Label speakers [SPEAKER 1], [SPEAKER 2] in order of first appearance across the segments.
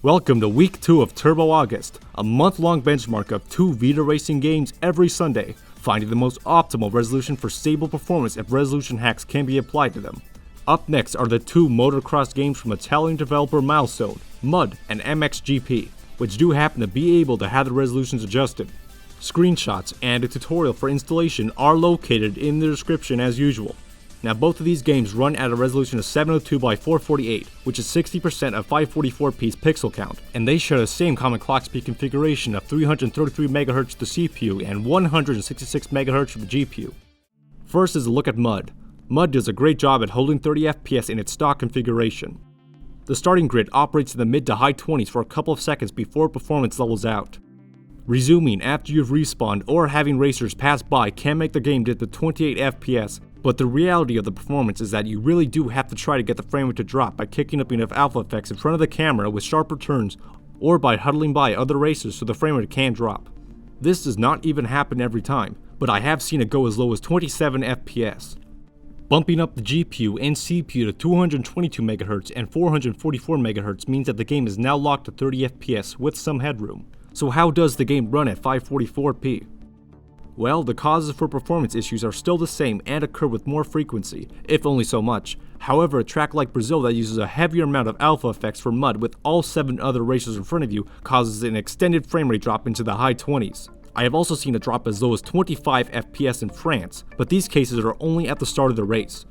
[SPEAKER 1] Welcome to Week 2 of Turbo August, a month-long benchmark of 2 Vita racing games every Sunday, finding the most optimal resolution for stable performance if resolution hacks can be applied to them. Up next are the 2 motocross games from Italian developer Milestone, MUD and MXGP, which do happen to be able to have the resolutions adjusted. Screenshots and a tutorial for installation are located in the description as usual. Now both of these games run at a resolution of 702 by 448, which is 60% of 544p's pixel count, and they share the same common clock speed configuration of 333 MHz for the CPU and 166 MHz for the GPU. First is a look at MUD. MUD does a great job at holding 30 FPS in its stock configuration. The starting grid operates in the mid to high 20s for a couple of seconds before performance levels out. Resuming after you've respawned or having racers pass by can make the game dip to 28 FPS, but the reality of the performance is that you really do have to try to get the frame rate to drop by kicking up enough alpha effects in front of the camera with sharper turns, or by huddling by other racers so the frame rate can drop. This does not even happen every time, but I have seen it go as low as 27 FPS. Bumping up the GPU and CPU to 222 MHz and 444 MHz means that the game is now locked to 30 FPS with some headroom. So how does the game run at 544p? Well, the causes for performance issues are still the same and occur with more frequency, if only so much. However, a track like Brazil that uses a heavier amount of alpha effects for MUD with all 7 other racers in front of you causes an extended frame rate drop into the high 20s. I have also seen a drop as low as 25 FPS in France, but these cases are only at the start of the race.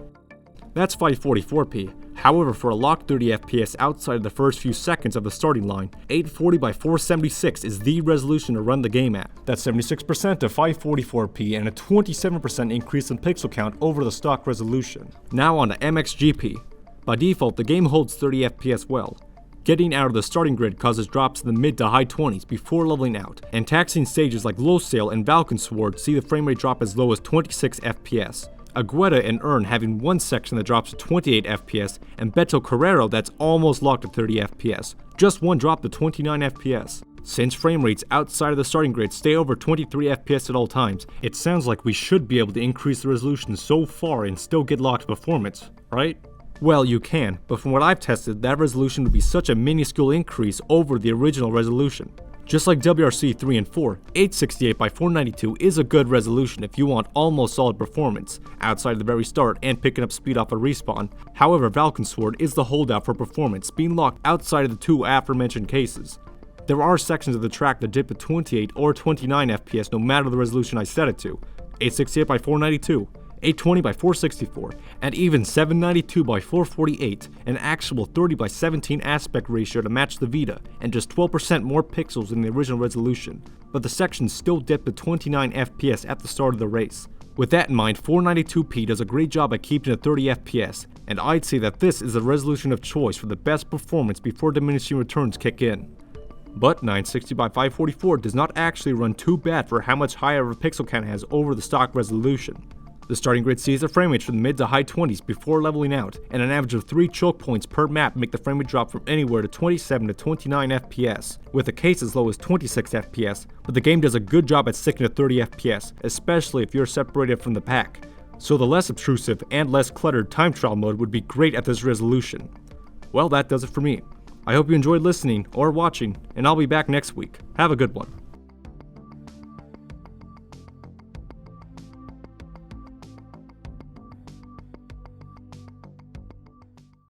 [SPEAKER 1] That's 544p. However, for a locked 30 FPS outside of the first few seconds of the starting line, 840 by 476 is the resolution to run the game at. That's 76% of 544p and a 27% increase in pixel count over the stock resolution. Now on to MXGP. By default, the game holds 30 FPS well. Getting out of the starting grid causes drops in the mid to high 20s before leveling out, and taxing stages like Low Sail and Valkensword see the frame rate drop as low as 26 FPS. Agueda and Earn having one section that drops to 28 FPS, and Beto Carrero that's almost locked at 30 FPS. Just one drop to 29 FPS. Since frame rates outside of the starting grid stay over 23 FPS at all times, it sounds like we should be able to increase the resolution so far and still get locked performance, right? Well, you can, but from what I've tested, that resolution would be such a minuscule increase over the original resolution. Just like WRC 3 and 4, 868 by 492 is a good resolution if you want almost solid performance, outside of the very start and picking up speed off a respawn. However, Valkensword is the holdout for performance, being locked outside of the 2 aforementioned cases. There are sections of the track that dip to 28 or 29 FPS no matter the resolution I set it to, 868 by 492, 820 by 464, and even 792 by 448, an actual 30 by 17 aspect ratio to match the Vita, and just 12% more pixels than the original resolution, but the sections still dip to 29 FPS at the start of the race. With that in mind, 492p does a great job at keeping it 30 FPS, and I'd say that this is the resolution of choice for the best performance before diminishing returns kick in. But 960 by 544 does not actually run too bad for how much higher of a pixel count it has over the stock resolution. The starting grid sees a frame rate from the mid to high 20s before leveling out, and an average of 3 choke points per map make the frame rate drop from anywhere to 27 to 29 FPS, with a case as low as 26 FPS, but the game does a good job at sticking to 30 FPS, especially if you're separated from the pack. So the less obtrusive and less cluttered time trial mode would be great at this resolution. Well, that does it for me. I hope you enjoyed listening or watching, and I'll be back next week. Have a good one.